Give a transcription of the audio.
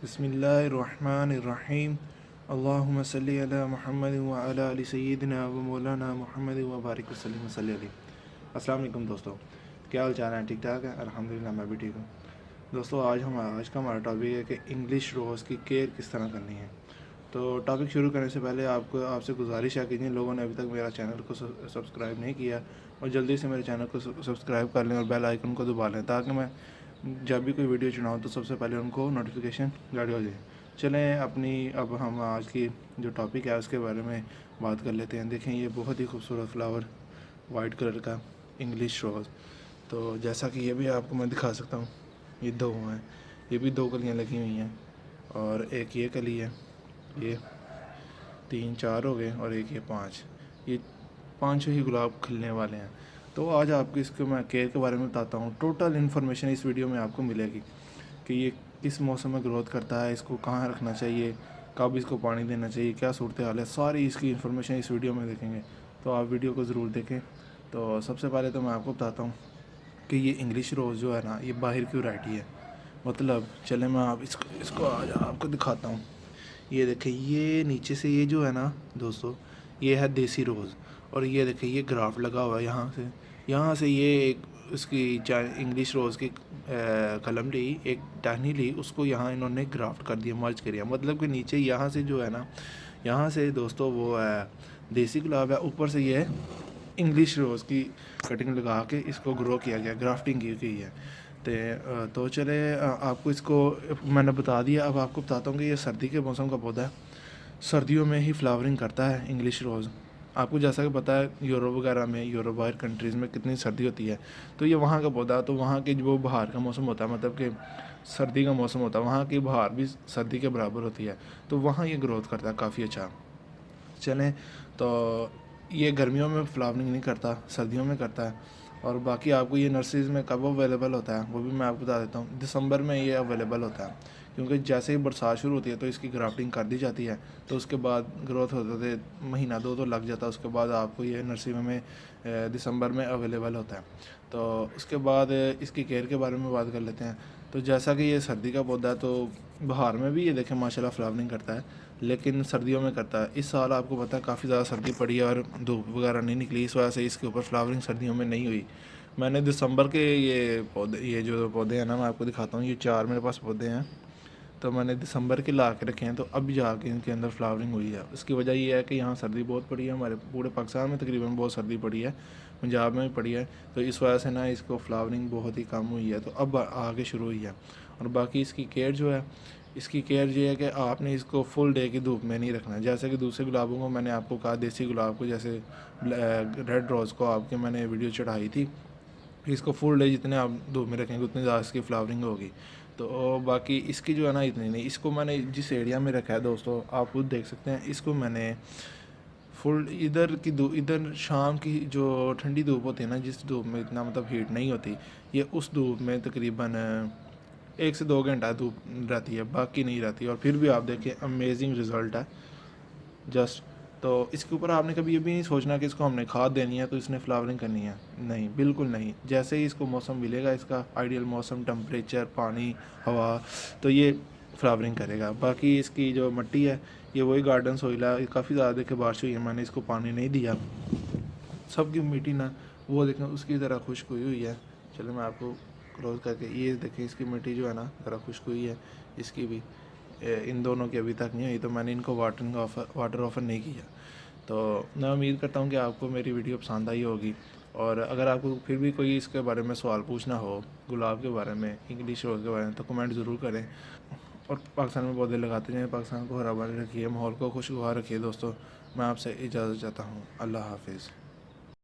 بسم اللہ الرحمن الرحیم اللہم صلی علی محمد وعلی آل سیدنا و مولانا محمد وبارک وسلم صلی علیہ. السلام علیکم دوستو، کیا حال چال ہیں؟ ٹھیک ٹھاک ہے؟ الحمدللہ میں بھی ٹھیک ہوں. دوستو آج کا ہمارا ٹاپک ہے کہ انگلش روز کی کیئر کس طرح کرنی ہے. تو ٹاپک شروع کرنے سے پہلے آپ سے گزارش ہے کہ جن لوگوں نے ابھی تک میرا چینل کو سبسکرائب نہیں کیا اور جلدی سے میرے چینل کو سبسکرائب کر لیں اور بیل آئیکن کو دبا لیں تاکہ میں جب بھی کوئی ویڈیو چناؤں تو سب سے پہلے ان کو نوٹیفیکیشن ریڈی ہو جائے. چلیں اب ہم آج کی جو ٹاپک ہے اس کے بارے میں بات کر لیتے ہیں. دیکھیں یہ بہت ہی خوبصورت فلاور وائٹ کلر کا انگلش روز. تو جیسا کہ یہ بھی آپ کو میں دکھا سکتا ہوں، یہ دو ہیں، یہ بھی دو کلیاں لگی ہوئی ہیں اور ایک یہ کلی ہے، یہ 3 4 ہو گئے اور ایک یہ 5، یہ 5 ہی گلاب کھلنے والے ہیں. تو آج آپ کو اس کو میں کیئر کے بارے میں بتاتا ہوں. ٹوٹل انفارمیشن اس ویڈیو میں آپ کو ملے گی کہ یہ کس موسم میں گروتھ کرتا ہے، اس کو کہاں رکھنا چاہیے، کب اس کو پانی دینا چاہیے، کیا صورتحال ہے، ساری اس کی انفارمیشن اس ویڈیو میں دیکھیں گے. تو آپ ویڈیو کو ضرور دیکھیں. تو سب سے پہلے تو میں آپ کو بتاتا ہوں کہ یہ انگلش روز جو ہے نا، یہ باہر کی ورائٹی ہے. مطلب چلیں میں اس کو آج آپ کو دکھاتا ہوں. یہ دیکھیں، یہ نیچے سے یہ جو ہے نا دوستو، یہ ہے دیسی روز. اور یہ دیکھیں یہ گرافٹ لگا ہوا ہے یہاں سے یہ ایک اس کی انگلش روز کی قلم لی، ایک ٹہنی لی، اس کو یہاں انہوں نے گرافٹ کر دیا، مرج کر دیا. مطلب کہ نیچے یہاں سے جو ہے نا، یہاں سے دوستو وہ ہے دیسی گلاب ہے، اوپر سے یہ انگلش روز کی کٹنگ لگا کے اس کو گرو کیا گیا، گرافٹنگ کی گئی ہے. تو چلے آپ کو اس کو میں نے بتا دیا. اب آپ کو بتاتا ہوں کہ یہ سردی کے موسم کا پودا ہے، سردیوں میں ہی فلاورنگ کرتا ہے انگلش روز. آپ کو جیسا کہ پتہ ہے یوروپ وغیرہ میں، یوروپ باہر کنٹریز میں کتنی سردی ہوتی ہے، تو یہ وہاں کا پودا ہے. تو وہاں کے جو بہار کا موسم ہوتا ہے، مطلب کہ سردی کا موسم ہوتا ہے، وہاں کی بہار بھی سردی کے برابر ہوتی ہے. تو وہاں یہ گروتھ کرتا ہے کافی اچھا. چلیں تو یہ گرمیوں میں فلاورنگ نہیں کرتا، سردیوں میں کرتا ہے. اور باقی آپ کو یہ نرسریز میں کب اویلیبل ہوتا ہے وہ بھی میں آپ کو بتا دیتا ہوں. دسمبر میں یہ اویلیبل ہوتا ہے، کیونکہ جیسے ہی برسات شروع ہوتی ہے تو اس کی گرافٹنگ کر دی جاتی ہے. تو اس کے بعد گروتھ ہوتے مہینہ 2 تو لگ جاتا ہے. اس کے بعد آپ کو یہ نرسری میں دسمبر میں اویلیبل ہوتا ہے. تو اس کے بعد اس کی کیئر کے بارے میں بات کر لیتے ہیں. تو جیسا کہ یہ سردی کا پودا ہے تو بہار میں بھی یہ دیکھیں ماشاءاللہ فلاورنگ کرتا ہے، لیکن سردیوں میں کرتا ہے. اس سال آپ کو پتہ ہے کافی زیادہ سردی پڑی ہے اور دھوپ وغیرہ نہیں نکلی، اس وجہ سے اس کے اوپر فلاورنگ سردیوں میں نہیں ہوئی. میں نے دسمبر کے یہ جو پودے ہیں نا، میں آپ کو دکھاتا ہوں. یہ 4 میرے پاس پودے ہیں، تو میں نے دسمبر کے لا کے رکھے ہیں. تو اب جا کے ان کے اندر فلاورنگ ہوئی ہے. اس کی وجہ یہ ہے کہ یہاں سردی بہت پڑی ہے، ہمارے پورے پاکستان میں تقریباً بہت سردی پڑی ہے، پنجاب میں بھی پڑی ہے. تو اس وجہ سے نا اس کو فلاورنگ بہت ہی کم ہوئی ہے. تو اب آگے شروع ہوئی ہے. اور باقی اس کی کیئر جو ہے، اس کی کیئر یہ ہے کہ آپ نے اس کو فل ڈے کی دھوپ میں نہیں رکھنا ہے. جیسے کہ دوسرے گلابوں کو میں نے آپ کو کہا، دیسی گلاب کو جیسے ریڈ روز کو آپ کے میں نے ویڈیو چڑھائی تھی، اس کو فل ڈے جتنے آپ دھوپ میں رکھیں گے اتنی زیادہ اس کی فلاورنگ ہوگی. تو باقی اس کی جو ہے نا اتنی نہیں. اس کو میں نے جس ایریا میں رکھا ہے دوستو، آپ خود دیکھ سکتے ہیں، اس کو میں نے فل ادھر شام کی جو ٹھنڈی دھوپ ہوتی ہے نا، جس دھوپ میں اتنا مطلب ہیٹ نہیں ہوتی، یہ اس دھوپ میں تقریباً 1 سے 2 گھنٹہ دھوپ رہتی ہے، باقی نہیں رہتی. اور پھر بھی آپ دیکھیں امیزنگ رزلٹ ہے جسٹ. تو اس کے اوپر آپ نے کبھی یہ بھی نہیں سوچنا کہ اس کو ہم نے کھاد دینی ہے تو اس نے فلاورنگ کرنی ہے. نہیں، بالکل نہیں. جیسے ہی اس کو موسم ملے گا، اس کا آئیڈیل موسم، ٹمپریچر، پانی، ہوا، تو یہ فلاورنگ کرے گا. باقی اس کی جو مٹی ہے یہ وہی گارڈن سوئل ہے. کافی زیادہ دیکھے بارش ہوئی ہے، میں نے اس کو پانی نہیں دیا. سب کی مٹی نا وہ دیکھیں اس کی ذرا خشک ہوئی ہے. چلو میں آپ کو کلوز کر کے یہ دیکھیں، اس کی مٹی جو ہے نا ذرا خشک ہوئی ہے. اس کی بھی ان دونوں کی ابھی تک نہیں ہوئی، تو میں نے ان کو واٹر آفر نہیں کیا. تو میں امید کرتا ہوں کہ آپ کو میری ویڈیو پسند آئی ہوگی. اور اگر آپ کو پھر بھی کوئی اس کے بارے میں سوال پوچھنا ہو، گلاب کے بارے میں، انگلش روز کے بارے میں، تو کمنٹ ضرور کریں. اور پاکستان میں پودے لگاتے ہیں، پاکستان کو ہرا بھرا رکھیے، ماحول کو خوشگوار رکھیے. دوستو میں آپ سے اجازت چاہتا ہوں. اللہ حافظ.